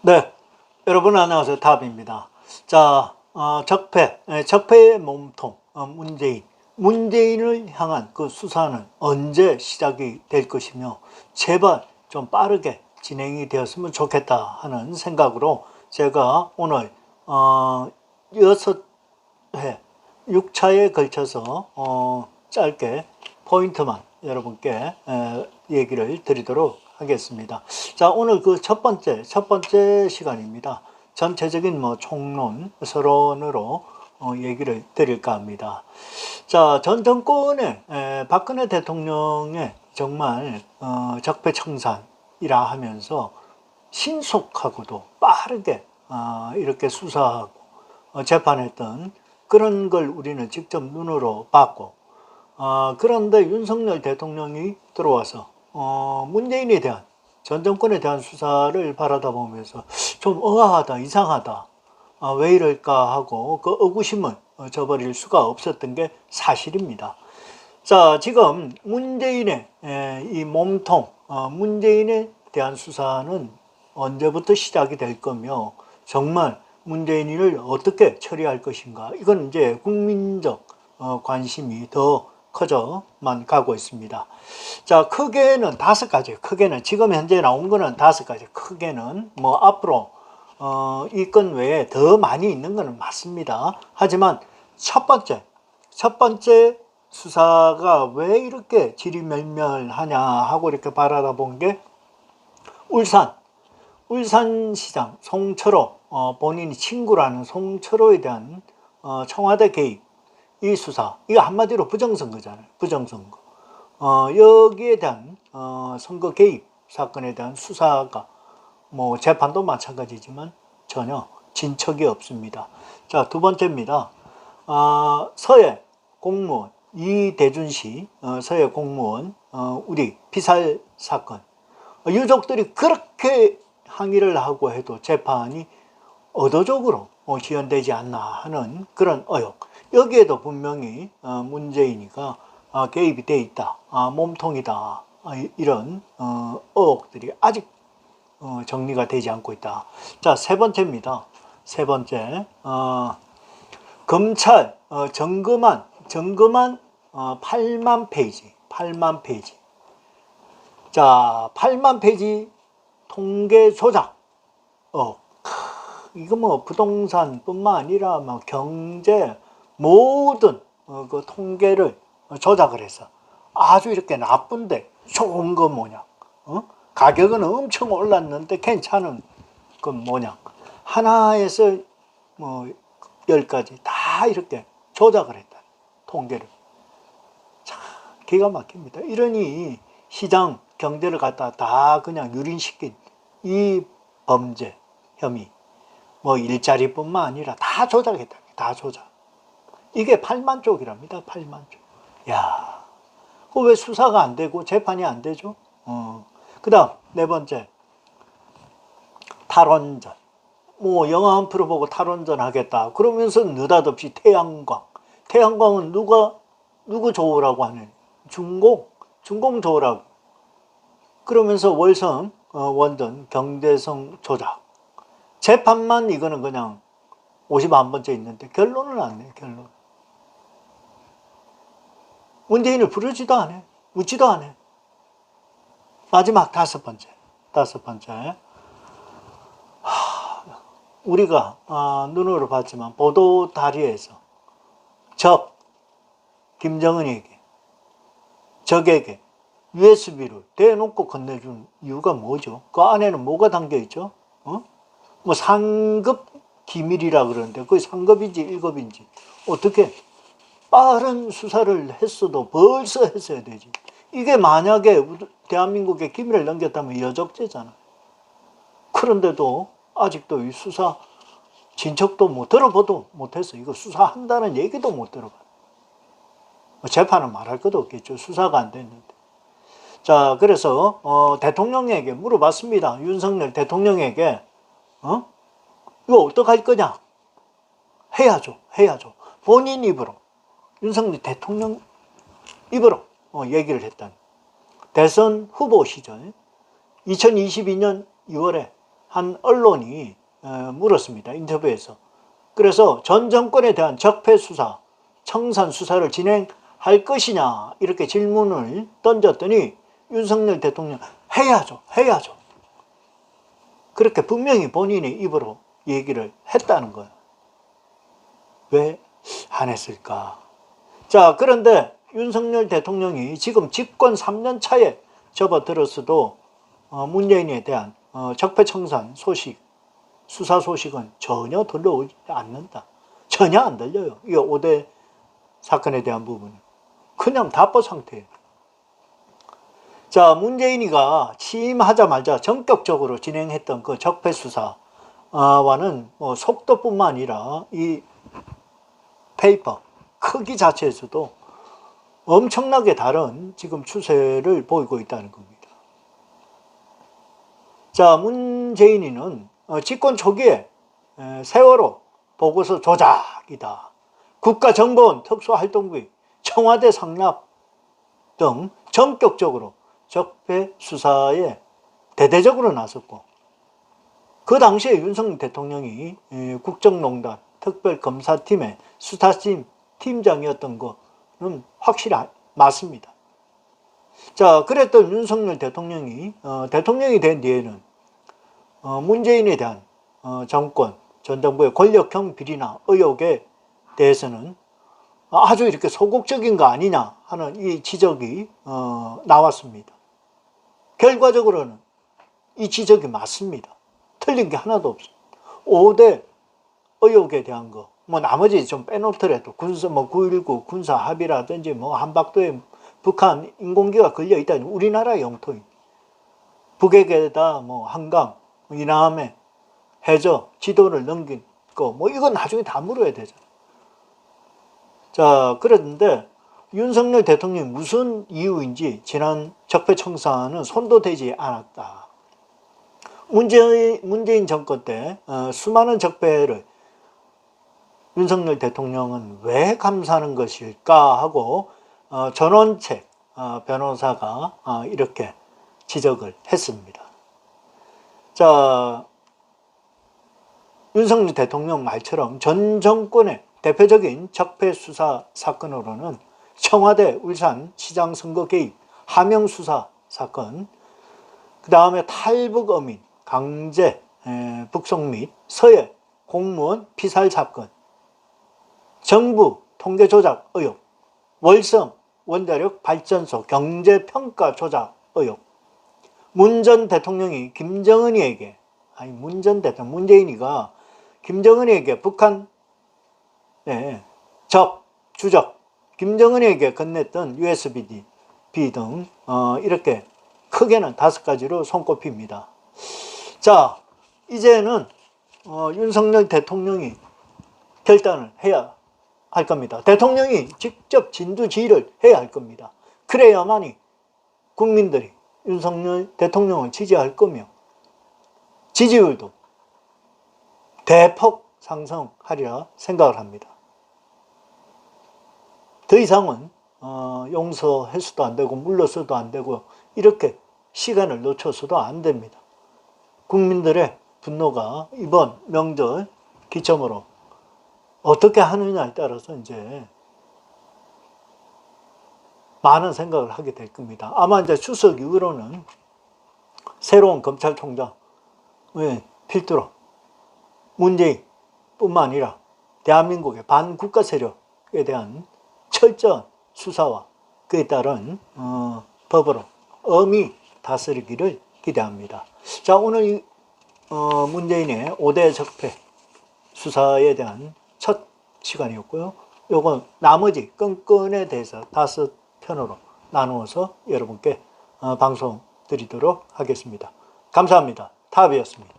네, 여러분 안녕하세요. 답입니다. 자, 적폐의 몸통, 문재인을 향한 그 수사는 언제 시작이 될 것이며, 제발 좀 빠르게 진행이 되었으면 좋겠다 하는 생각으로 제가 오늘, 6회, 6차에 걸쳐서, 짧게 포인트만 여러분께 얘기를 드리도록 하겠습니다. 자, 오늘 그 첫 번째 시간입니다. 전체적인 총론, 서론으로 얘기를 드릴까 합니다. 자, 전 정권의 박근혜 대통령의 정말 적폐청산이라 하면서 신속하고도 빠르게 이렇게 수사하고 재판했던 그런 걸 우리는 직접 눈으로 봤고, 그런데 윤석열 대통령이 들어와서 문재인에 대한, 전 정권에 대한 수사를 바라다 보면서 좀 의아하다, 이상하다, 왜 이럴까 하고 그 의구심을 저버릴 수가 없었던 게 사실입니다. 자, 지금 문재인의 이 몸통, 문재인에 대한 수사는 언제부터 시작이 될 거며, 정말 문재인을 어떻게 처리할 것인가, 이건 이제 국민적 관심이 더 커져만 가고 있습니다. 자, 크게는 5가지, 크게는 지금 현재 나온 거는 5가지, 크게는 앞으로 이 건 외에 더 많이 있는 거는 맞습니다. 하지만 첫 번째 수사가 왜 이렇게 지리멸멸하냐 하고 이렇게 바라다 본 게, 울산시장 송철호, 본인이 친구라는 송철호에 대한 청와대 개입, 이 수사, 이거 한마디로 부정선거잖아요. 부정선거. 여기에 대한 선거 개입 사건에 대한 수사가 재판도 마찬가지지만 전혀 진척이 없습니다. 자, 두 번째입니다. 서해 공무원 이대준씨, 서해 공무원 우리 피살 사건, 유족들이 그렇게 항의를 하고 해도 재판이 의도적으로 지연되지 않나 하는 그런 의혹, 여기에도 분명히 문재인이가 개입이 돼 있다, 몸통이다, 이런 의혹들이 아직 정리가 되지 않고 있다. 자, 세 번째입니다. 세 번째, 검찰 점검한 8만 페이지. 자, 8만 페이지 통계 조작. 이거 부동산뿐만 아니라 경제 모든 그 통계를 조작을 해서 아주 이렇게 나쁜데 좋은 건 뭐냐? 가격은 엄청 올랐는데 괜찮은 건 뭐냐? 하나에서 10가지 다 이렇게 조작을 했다. 통계를. 참 기가 막힙니다. 이러니 시장 경제를 갖다 다 그냥 유린시킨 이 범죄 혐의, 일자리뿐만 아니라 다 조작했다. 다 조작. 이게 8만 쪽이랍니다. 8만 쪽. 야, 그 왜 수사가 안 되고 재판이 안 되죠? 그 다음 네 번째, 탈원전. 영화 한 프로 보고 탈원전 하겠다 그러면서 느닷없이 태양광은 누구 좋으라고 하는, 중공 좋으라고 그러면서 월성 원전 경제성 조작. 재판만 이거는 그냥 51번째 있는데 결론은 안 내. 결론. 문재인을 부르지도 않아. 묻지도 않아. 마지막 5번째. 우리가 눈으로 봤지만 보도 다리에서 김정은에게, 적에게 USB를 대놓고 건네준 이유가 뭐죠? 그 안에는 뭐가 담겨있죠? 상급 기밀이라 그러는데 그게 상급인지 1급인지 어떻게 빠른 수사를 했어도 벌써 했어야 되지. 이게 만약에 대한민국에 기밀을 넘겼다면 여적죄잖아. 그런데도 아직도 이 수사 진척도 들어보도 못했어. 이거 수사한다는 얘기도 못 들어봐. 재판은 말할 것도 없겠죠. 수사가 안 됐는데. 자, 그래서 대통령에게 물어봤습니다. 윤석열 대통령에게 이거 어떡할 거냐? 해야죠. 본인 입으로, 윤석열 대통령 입으로 얘기를 했다니. 대선 후보 시절 2022년 6월에 한 언론이 물었습니다. 인터뷰에서. 그래서 전 정권에 대한 적폐 수사, 청산 수사를 진행할 것이냐 이렇게 질문을 던졌더니 윤석열 대통령 해야죠. 그렇게 분명히 본인의 입으로 얘기를 했다는 거예요. 왜 안 했을까? 자, 그런데 윤석열 대통령이 지금 집권 3년 차에 접어들었어도 문재인에 대한 적폐청산 소식, 수사 소식은 전혀 들려오지 않는다. 전혀 안 들려요. 이 5대 사건에 대한 부분은. 그냥 답보 상태예요. 자, 문재인이가 취임하자마자 전격적으로 진행했던 그 적폐 수사와는 속도뿐만 아니라 이 페이퍼 크기 자체에서도 엄청나게 다른 지금 추세를 보이고 있다는 겁니다. 자, 문재인이는 집권 초기에 세월호 보고서 조작이다. 국가정보원 특수활동비, 청와대 상납 등 전격적으로 적폐 수사에 대대적으로 나섰고, 그 당시에 윤석열 대통령이 국정농단 특별검사팀의 수사팀 팀장이었던 거는 확실히 맞습니다. 자, 그랬던 윤석열 대통령이 대통령이 된 뒤에는 문재인에 대한 정권, 전 정부의 권력형 비리나 의혹에 대해서는 아주 이렇게 소극적인 거 아니냐 하는 이 지적이 나왔습니다. 결과적으로는 이 지적이 맞습니다. 틀린 게 하나도 없습니다. 5대 의혹에 대한 거, 나머지 좀 빼놓더라도 군사, 9.19 군사 합의라든지 한박도에 북한 인공기가 걸려 있다니 우리나라 영토인. 북에게다 한강, 이남에 해저, 지도를 넘긴 거, 이건 나중에 다 물어야 되잖아요. 자, 그런데 윤석열 대통령이 무슨 이유인지 지난 적폐청산은 손도 대지 않았다. 문재인 정권 때 수많은 적폐를 윤석열 대통령은 왜 감사하는 것일까 하고 전원책 변호사가 이렇게 지적을 했습니다. 자, 윤석열 대통령 말처럼 전 정권의 대표적인 적폐 수사 사건으로는 청와대 울산 시장 선거 개입 하명 수사 사건, 그 다음에 탈북 어민 강제 북송 및 서해 공무원 피살 사건, 정부 통계 조작 의혹, 월성 원자력 발전소 경제 평가 조작 의혹, 문 전 대통령이 김정은이에게, 문재인이가 김정은이에게 북한 주적 김정은에게 건넸던 USB 등 이렇게 크게는 5가지로 손꼽힙니다. 자, 이제는 윤석열 대통령이 결단을 해야 할 겁니다. 대통령이 직접 진두지휘를 해야 할 겁니다. 그래야만이 국민들이 윤석열 대통령을 지지할 거며 지지율도 대폭 상승하리라 생각을 합니다. 더 이상은 용서해서도 안 되고 물러서도 안 되고 이렇게 시간을 놓쳐서도 안 됩니다. 국민들의 분노가 이번 명절 기점으로 어떻게 하느냐에 따라서 이제 많은 생각을 하게 될 겁니다. 아마 이제 추석 이후로는 새로운 검찰총장의 필두로 문재인뿐만 아니라 대한민국의 반국가 세력에 대한 철저한 수사와 그에 따른 법으로 엄히 다스리기를 기대합니다. 자, 오늘 문재인의 5대 적폐 수사에 대한 첫 시간이었고요. 요건 나머지 건건에 대해서 5편으로 나누어서 여러분께 방송 드리도록 하겠습니다. 감사합니다. 탑이었습니다.